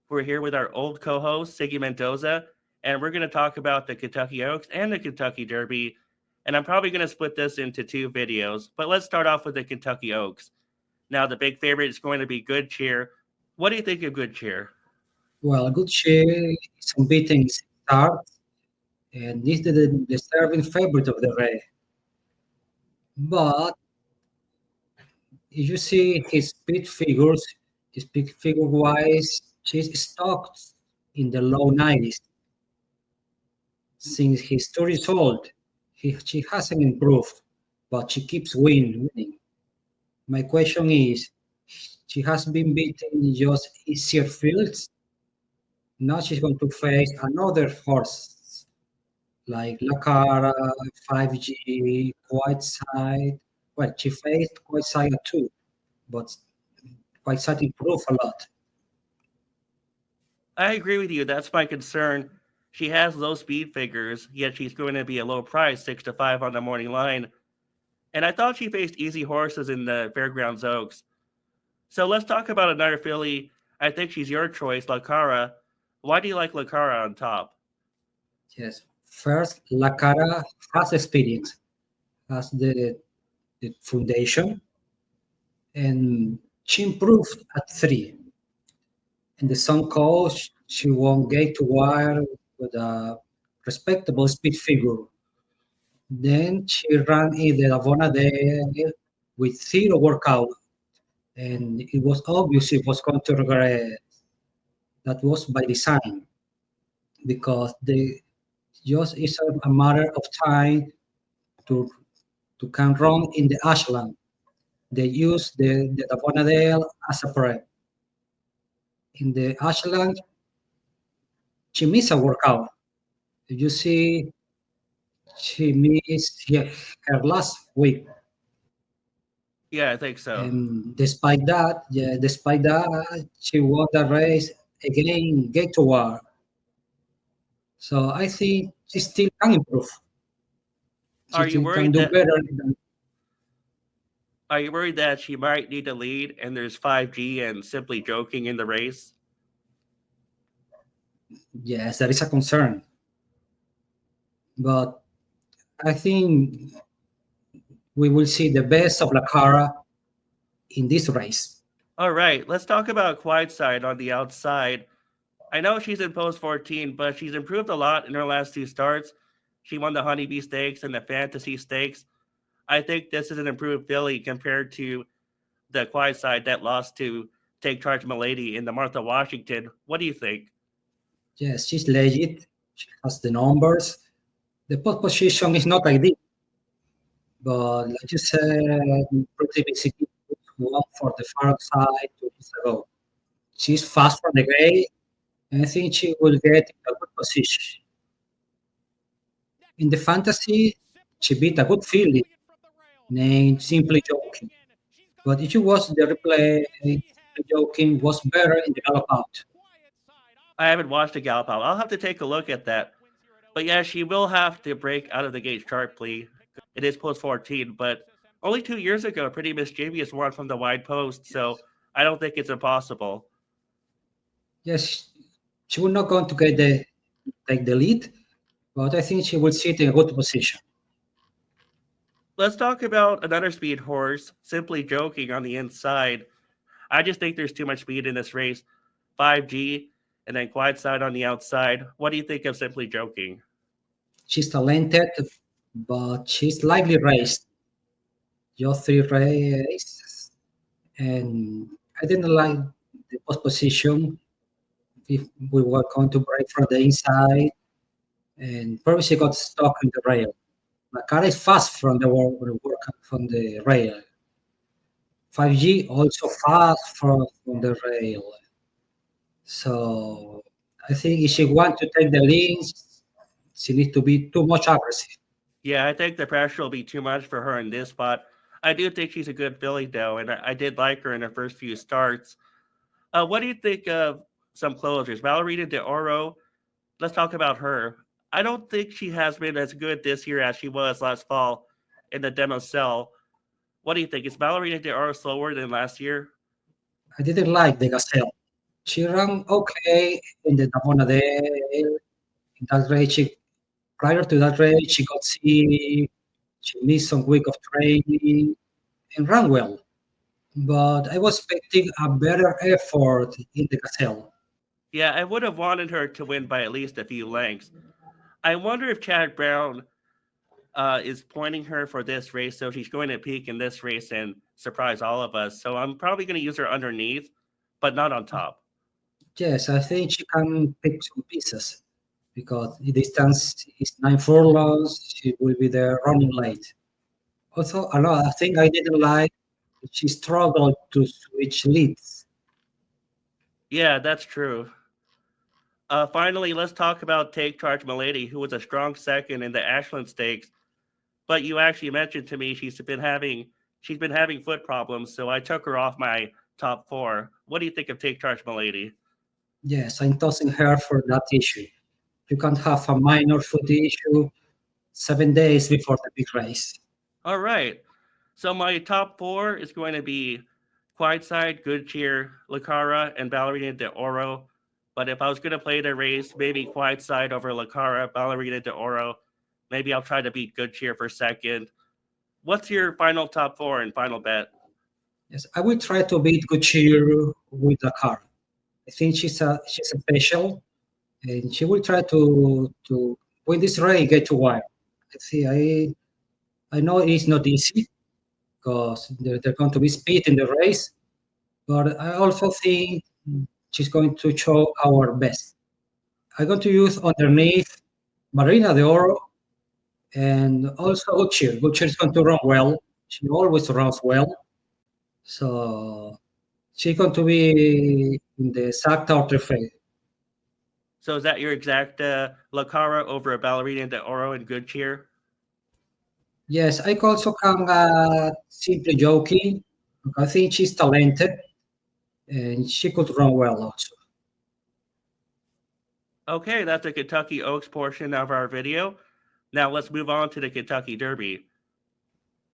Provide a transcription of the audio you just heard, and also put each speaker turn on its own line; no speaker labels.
We're here with our old co-host Sigi Mendoza, and we're going to talk about the Kentucky Oaks and the Kentucky Derby. And I'm probably going to split this into two videos, but let's start off with the Kentucky Oaks. Now, the big favorite is going to be Good Cheer. What do you think of Good Cheer?
Well, good share is unbeaten in start and is the serving favorite of the race. But if you see his speed figure wise, she's stocked in the low 90s. Since he's 2 years old, she hasn't improved, but she keeps winning. My question is, she has been beaten just easier fields. Now she's going to face another horse like Lakara, 5G, Whiteside. Well, she faced Whiteside too, but Whiteside improved a lot.
I agree with you. That's my concern. She has low speed figures, yet she's going to be a low price, 6 to 5 on the morning line. And I thought she faced easy horses in the Fairgrounds Oaks. So let's talk about another filly. I think she's your choice, Lakara. Why do you like Lakara on top?
Yes. First, Lakara has experience, has the foundation, and she improved at 3. In the Sun Coast, she won gate to wire with a respectable speed figure. Then she ran in the Avona Day with 0 workout, and it was obvious she was going to regret. That was by design because they just is a matter of time to can run in the ashland. They use the Davonadale as a prep. In the ashland, she missed a workout. You see, she missed her last week.
Yeah, I think so.
And despite that, she won the race again, get to war. So I think she still can improve. She
Are you
still can
worried
do
that
better than.
are you worried that she might need to lead and there's 5G and simply joking in the race?
Yes, that is a concern. But I think we will see the best of Lakara in this race.
All right, let's talk about Quiet Side on the outside. I know she's in post 14, but she's improved a lot in her last two starts. She won the Honeybee Stakes and the Fantasy Stakes. I think this is an improved filly compared to the Quiet Side that lost to Take Charge Milady in the Martha Washington. What do you think?
Yes, she's legit. She has the numbers. The pole position is not ideal, but like you said, pretty basically one for the far side 2 years ago. She's fast from the gate, and I think she will get in a good position. In the fantasy, she beat a good filly named Simply Joking. But if you watch the replay, Simply Joking was better in the gallop out.
I haven't watched the Gallop Out. I'll have to take a look at that. But yeah, she will have to break out of the gate sharply. It is post 14, but only 2 years ago, Pretty Mischievous won from the wide post, so I don't think it's impossible.
Yes, she will not going to get the take the lead, but I think she will sit in a good position.
Let's talk about another speed horse, Simply Joking on the inside. I just think there's too much speed in this race. 5G and then Quiet Side on the outside. What do you think of Simply Joking?
She's talented, but she's lightly raced. Just 3 races, and I didn't like the post position. If we were going to break from the inside, and probably she got stuck in the rail. The car is fast from the from the rail. 5G also fast from the rail. So I think if she wants to take the leads, she needs to be too much aggressive.
Yeah, I think the pressure will be too much for her in this spot. I do think she's a good filly, though, and I did like her in her first few starts. What do you think of some closers? Ballerina de Oro, let's talk about her. I don't think she has been as good this year as she was last fall in the demo cell. What do you think? Is Ballerina de Oro slower than last year?
I didn't like the Gazelle. She ran okay in the Damona Dale. In that race, prior to that race, she got sick. She missed some week of training and ran well. But I was expecting a better effort in the Gazelle.
Yeah, I would have wanted her to win by at least a few lengths. I wonder if Chad Brown is pointing her for this race, so she's going to peak in this race and surprise all of us. So I'm probably going to use her underneath, but not on top.
Yes, I think she can pick some pieces because the distance is 9 furlongs. She will be there running late. Also, another thing I didn't like, she struggled to switch leads.
Yeah, that's true. Finally, let's talk about Take Charge Milady, who was a strong second in the Ashland Stakes. But you actually mentioned to me she's been having foot problems, so I took her off my top four. What do you think of Take Charge Milady?
Yes, I'm tossing her for that issue. You can't have a minor foot issue 7 days before the big race.
All right. So my top four is going to be Quiet Side, Good Cheer, Lucara, and Ballerina de Oro. But if I was going to play the race, maybe Quiet Side over Lucara, Ballerina de Oro. Maybe I'll try to beat Good Cheer for second. What's your final top four and final bet?
Yes, I will try to beat Gucci with the car. I think she's a special, and she will try to win this race, get to wire. Let's see. I know it's not easy because there's going to be speed in the race, but I also think she's going to show our best. I'm going to use underneath Marina de Oro and also Gucci. Gucci is going to run well. She always runs well. So she's going to be in the exact order phase.
So is that your exact Lucara over a Ballerina de Oro and Good Cheer?
Yes, I also can simply joking. I think she's talented and she could run well also.
Okay, that's the Kentucky Oaks portion of our video. Now let's move on to the Kentucky Derby.